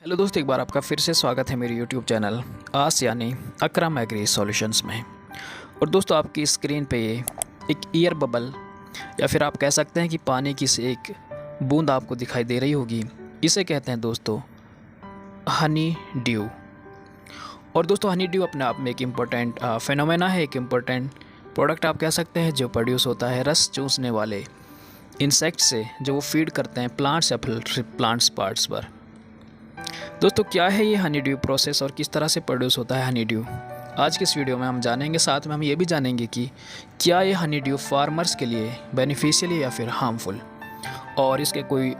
Hello दोस्तों, एक बार आपका फिर से स्वागत है मेरे यूट्यूब चैनल आस यानी अकरम एग्री सॉल्यूशंस में। और दोस्तों, आपकी स्क्रीन पे ये एक ईयर बबल या फिर आप कह सकते हैं कि पानी की से एक बूंद आपको दिखाई दे रही होगी। इसे कहते हैं दोस्तों हनी ड्यू। और दोस्तों, हनी ड्यू अपने आप में एक इम्पोर्टेंट फेनोमेना है, एक इम्पोर्टेंट प्रोडक्ट आप कह सकते हैं जो प्रोड्यूस होता है रस चूसने वाले इंसेक्ट से, जो वो फीड करते हैं प्लांट्स या फिर प्लांट्स पार्ट्स पर। दोस्तों, क्या है ये हनी ड्यू प्रोसेस और किस तरह से प्रोड्यूस होता है हनी ड्यू, आज के इस वीडियो में हम जानेंगे। साथ में हम ये भी जानेंगे कि क्या ये हनी ड्यू फार्मर्स के लिए बेनिफिशियल है या फिर हार्मफुल, और इसके कोई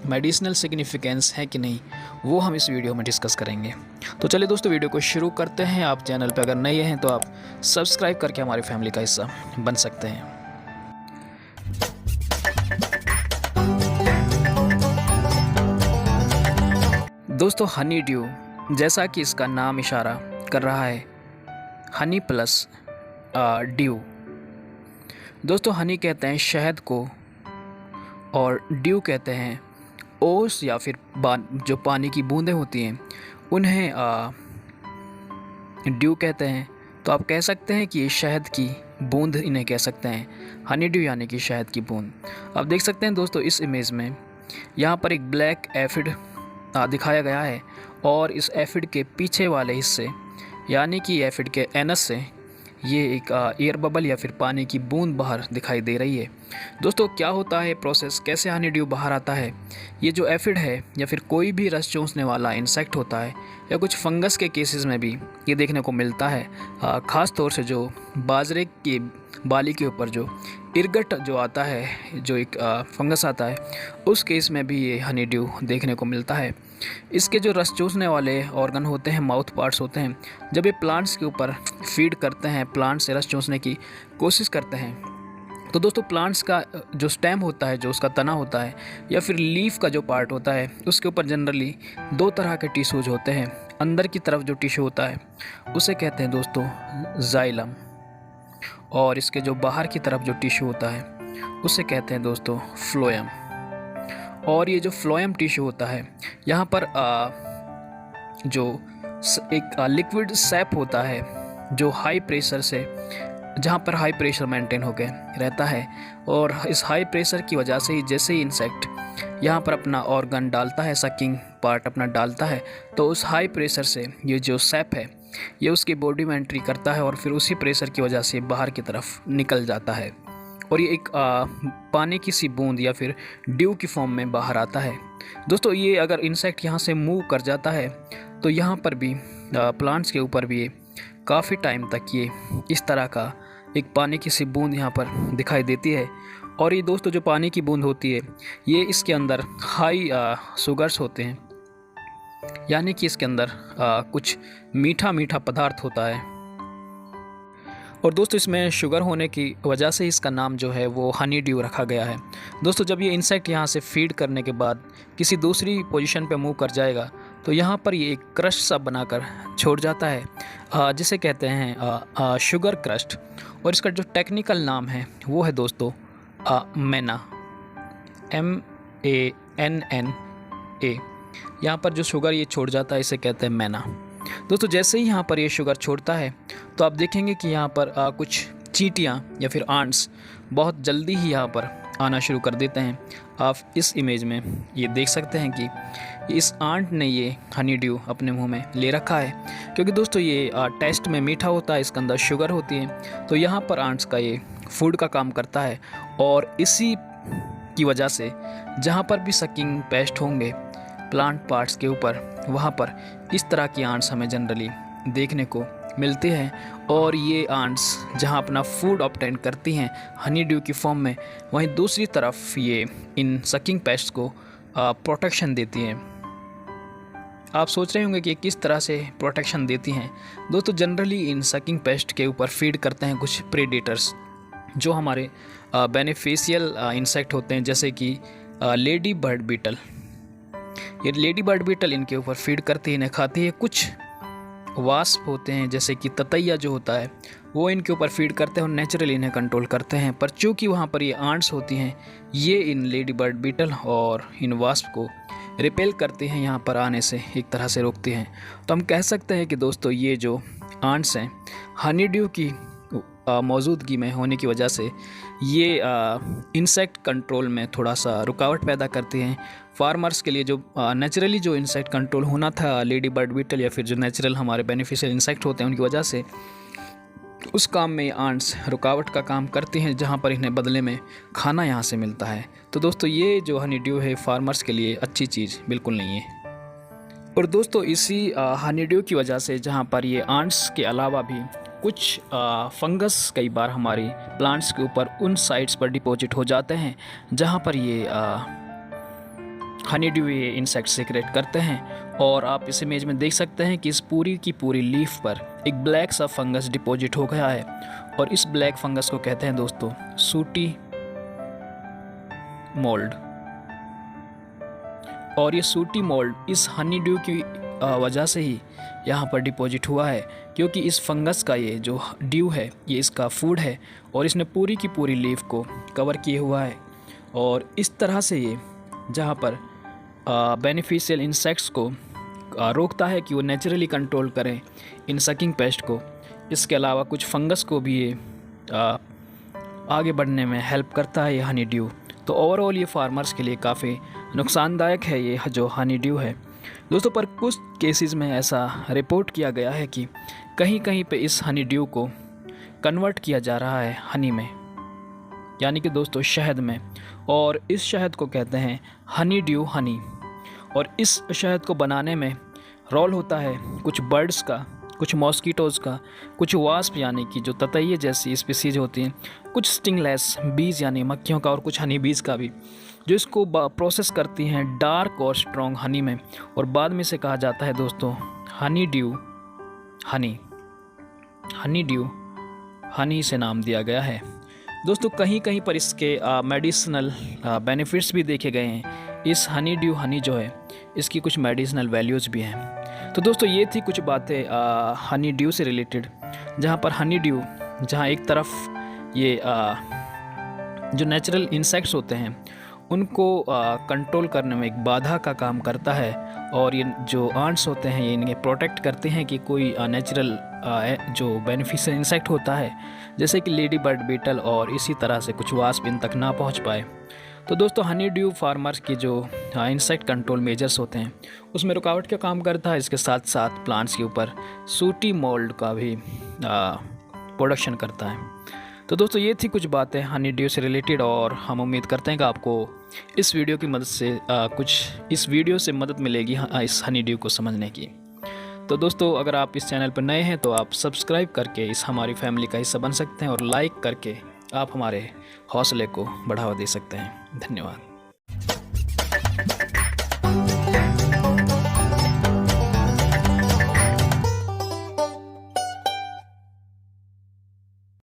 मेडिसिनल सिग्निफिकेंस है कि नहीं, वो हम इस वीडियो में डिस्कस करेंगे। तो चलिए दोस्तों, वीडियो को शुरू करते हैं। आप चैनल पर अगर नए हैं तो आप सब्सक्राइब करके हमारी फैमिली का हिस्सा बन सकते हैं। दोस्तों, हनी ड्यू, जैसा कि इसका नाम इशारा कर रहा है, हनी प्लस ड्यू। दोस्तों, हनी कहते हैं शहद को और ड्यू कहते हैं ओस या फिर जो पानी की बूंदें होती हैं उन्हें ड्यू कहते हैं। तो आप कह सकते हैं कि ये शहद की बूंद इन्हें कह सकते हैं, हनी ड्यू यानी कि शहद की बूंद। आप देख सकते हैं दोस्तों, इस इमेज में यहाँ पर एक ब्लैक एफिड दिखाया गया है, और इस एफिड के पीछे वाले हिस्से यानी कि एफिड के एनस से ये एक एयर बबल या फिर पानी की बूंद बाहर दिखाई दे रही है। दोस्तों, क्या होता है प्रोसेस, कैसे हनी ड्यू बाहर आता है? ये जो एफिड है या फिर कोई भी रस चूसने वाला इंसेक्ट होता है, या कुछ फंगस के केसेस में भी ये देखने को मिलता है। ख़ास तौर से जो बाजरे की बाली के ऊपर जो इरगट जो आता है, जो एक फंगस आता है, उस केस में भी ये हनी ड्यू देखने को मिलता है। इसके जो रस चूसने वाले ऑर्गन होते हैं, माउथ पार्ट्स होते हैं, जब ये प्लांट्स के ऊपर फीड करते हैं, प्लांट से रस चूसने की कोशिश करते हैं, तो दोस्तों प्लांट्स का जो स्टेम होता है, जो उसका तना होता है या फिर लीफ का जो पार्ट होता है, उसके ऊपर जनरली दो तरह के टिश्यूज होते हैं। अंदर की तरफ जो टिश्यू होता है उसे कहते हैं दोस्तों जाइलम, और इसके जो बाहर की तरफ जो टिश्यू होता है उसे कहते हैं दोस्तों फ्लोएम। और ये जो फ्लोएम टिश्यू होता है, यहाँ पर जो एक लिक्विड सैप होता है जो हाई प्रेशर से, जहाँ पर हाई प्रेशर मेंटेन होकर रहता है, और इस हाई प्रेशर की वजह से ही जैसे ही इंसेक्ट यहाँ पर अपना ऑर्गन डालता है, सकिंग पार्ट अपना डालता है, तो उस हाई प्रेशर से ये जो सैप है ये उसकी बॉडी में एंट्री करता है, और फिर उसी प्रेशर की वजह से बाहर की तरफ निकल जाता है, और ये एक पानी की सी बूंद या फिर ड्यू की फॉर्म में बाहर आता है। दोस्तों, ये अगर इंसेक्ट यहाँ से मूव कर जाता है तो यहाँ पर भी प्लांट्स के ऊपर भी ये काफ़ी टाइम तक ये इस तरह का एक पानी की सी बूंद यहाँ पर दिखाई देती है। और ये दोस्तों जो पानी की बूंद होती है, ये इसके अंदर हाई शुगर्स होते हैं, यानी कि इसके अंदर कुछ मीठा मीठा पदार्थ होता है। और दोस्तों, इसमें शुगर होने की वजह से इसका नाम जो है वो हनी ड्यू रखा गया है। दोस्तों, जब ये इंसेक्ट यहाँ से फीड करने के बाद किसी दूसरी पोजीशन पे मूव कर जाएगा, तो यहाँ पर ये एक क्रस्ट सा बनाकर छोड़ जाता है, जिसे कहते हैं शुगर क्रस्ट। और इसका जो टेक्निकल नाम है वो है दोस्तों मैना, MANNA। यहाँ पर जो शुगर ये छोड़ जाता है इसे कहते हैं मैना। दोस्तों, जैसे ही यहाँ पर ये शुगर छोड़ता है तो आप देखेंगे कि यहाँ पर कुछ चींटियाँ या फिर आंट्स बहुत जल्दी ही यहाँ पर आना शुरू कर देते हैं। आप इस इमेज में ये देख सकते हैं कि इस आंट ने ये हनी ड्यू अपने मुंह में ले रखा है, क्योंकि दोस्तों ये टेस्ट में मीठा होता है, इसके अंदर शुगर होती है, तो यहाँ पर आंट्स का ये फूड का काम करता है। और इसी की वजह से जहाँ पर भी सकिंग पेस्ट होंगे प्लांट पार्ट्स के ऊपर, वहाँ पर इस तरह की आंट्स हमें जनरली देखने को मिलती हैं। और ये आंट्स जहाँ अपना फूड ऑब्टेन करती हैं हनी ड्यू की फॉर्म में, वहीं दूसरी तरफ ये इन सकिंग पेस्ट को प्रोटेक्शन देती हैं। आप सोच रहे होंगे कि किस तरह से प्रोटेक्शन देती हैं। दोस्तों, जनरली इन सकिंग पेस्ट के ऊपर फीड करते हैं कुछ प्रेडेटर्स जो हमारे बेनिफिशियल इंसेक्ट होते हैं, जैसे कि लेडी बर्ड बीटल। ये लेडी बर्ड बीटल इनके ऊपर फीड करती है, इन्हें खाती है। कुछ वास्प होते हैं जैसे कि ततैया जो होता है, वो इनके ऊपर फीड करते हैं और नेचुरली इन्हें कंट्रोल करते हैं। पर चूँकि वहाँ पर ये आंट्स होती हैं, ये इन लेडी बर्ड बीटल और इन वास्प को रिपेल करती हैं, यहाँ पर आने से एक तरह से रोकती हैं। तो हम कह सकते हैं कि दोस्तों ये जो आंट्स हैं हनी ड्यू की मौजूदगी में होने की वजह से ये इंसेक्ट कंट्रोल में थोड़ा सा रुकावट पैदा करती हैं। फार्मर्स के लिए जो नेचुरली जो इंसेक्ट कंट्रोल होना था, लेडी बर्ड बीटल या फिर जो नेचुरल हमारे बेनिफिशियल इंसेक्ट होते हैं, उनकी वजह से उस काम में आंट्स रुकावट का काम करती हैं, जहाँ पर इन्हें बदले में खाना यहाँ से मिलता है। तो दोस्तों ये जो हनी ड्यू है फार्मर्स के लिए अच्छी चीज़ बिल्कुल नहीं है। और दोस्तों इसी हनी ड्यू की वजह से जहाँ पर ये आंट्स के अलावा भी कुछ फंगस कई बार हमारी प्लांट्स के ऊपर उन साइट्स पर डिपॉजिट हो जाते हैं जहाँ पर ये हनी ड्यू ये इंसेक्ट सीक्रेट करते हैं। और आप इस इमेज में देख सकते हैं कि इस पूरी की पूरी लीफ पर एक ब्लैक सा फंगस डिपॉजिट हो गया है, और इस ब्लैक फंगस को कहते हैं दोस्तों सूटी मोल्ड। और ये सूटी मोल्ड इस हनी ड्यू की वजह से ही यहाँ पर डिपॉजिट हुआ है, क्योंकि इस फंगस का ये जो ड्यू है ये इसका फूड है और इसने पूरी की पूरी लीफ को कवर किए हुआ है। और इस तरह से ये जहाँ पर बेनिफिशियल इंसेक्ट्स को रोकता है कि वो नेचुरली कंट्रोल करें इन सकिंग पेस्ट को, इसके अलावा कुछ फंगस को भी ये आगे बढ़ने में हेल्प करता है ये हनी ड्यू। तो ओवरऑल ये फार्मर्स के लिए काफ़ी नुकसानदायक है ये जो हनी ड्यू है दोस्तों। पर कुछ केसेस में ऐसा रिपोर्ट किया गया है कि कहीं कहीं पे इस हनी ड्यू को कन्वर्ट किया जा रहा है हनी में, यानी कि दोस्तों शहद में, और इस शहद को कहते हैं हनी ड्यू हनी। और इस शहद को बनाने में रोल होता है कुछ बर्ड्स का, कुछ मॉस्किटोज़ का, कुछ वास्प यानी कि जो ततैये जैसी स्पीसीज होती हैं, कुछ स्टिंगलेस बीज यानी मक्खियों का, और कुछ हनी बीज का भी, जो इसको प्रोसेस करती हैं डार्क और स्ट्रॉन्ग हनी में, और बाद में से कहा जाता है दोस्तों हनी ड्यू हनी। हनी ड्यू हनी से नाम दिया गया है दोस्तों। कहीं कहीं पर इसके मेडिसिनल बेनिफिट्स भी देखे गए हैं। इस हनी ड्यू हनी जो है इसकी कुछ मेडिसिनल वैल्यूज़ भी हैं। तो दोस्तों ये थी कुछ बातें हनी ड्यू से रिलेटेड, जहाँ पर हनी ड्यू जहाँ एक तरफ ये जो नेचुरल इंसेक्ट्स होते हैं उनको कंट्रोल करने में एक बाधा का काम करता है, और ये जो आंट्स होते हैं ये इन्हें प्रोटेक्ट करते हैं कि कोई नेचुरल जो बेनिफिशियल इंसेक्ट होता है जैसे कि लेडी बर्ड बीटल और इसी तरह से कुछ वास्प इन तक ना पहुंच पाए। तो दोस्तों हनी ड्यू फार्मर्स की जो इंसेक्ट कंट्रोल मेजर्स होते हैं उसमें रुकावट का काम करता है। इसके साथ साथ प्लांट्स के ऊपर सूटी मोल्ड का भी प्रोडक्शन करता है। तो दोस्तों ये थी कुछ बातें हनी ड्यू से रिलेटेड, और हम उम्मीद करते हैं कि आपको इस वीडियो की मदद से इस वीडियो से मदद मिलेगी इस हनी ड्यू को समझने की। तो दोस्तों अगर आप इस चैनल पर नए हैं तो आप सब्सक्राइब करके इस हमारी फैमिली का हिस्सा बन सकते हैं, और लाइक करके आप हमारे हौसले को बढ़ावा दे सकते हैं। धन्यवाद।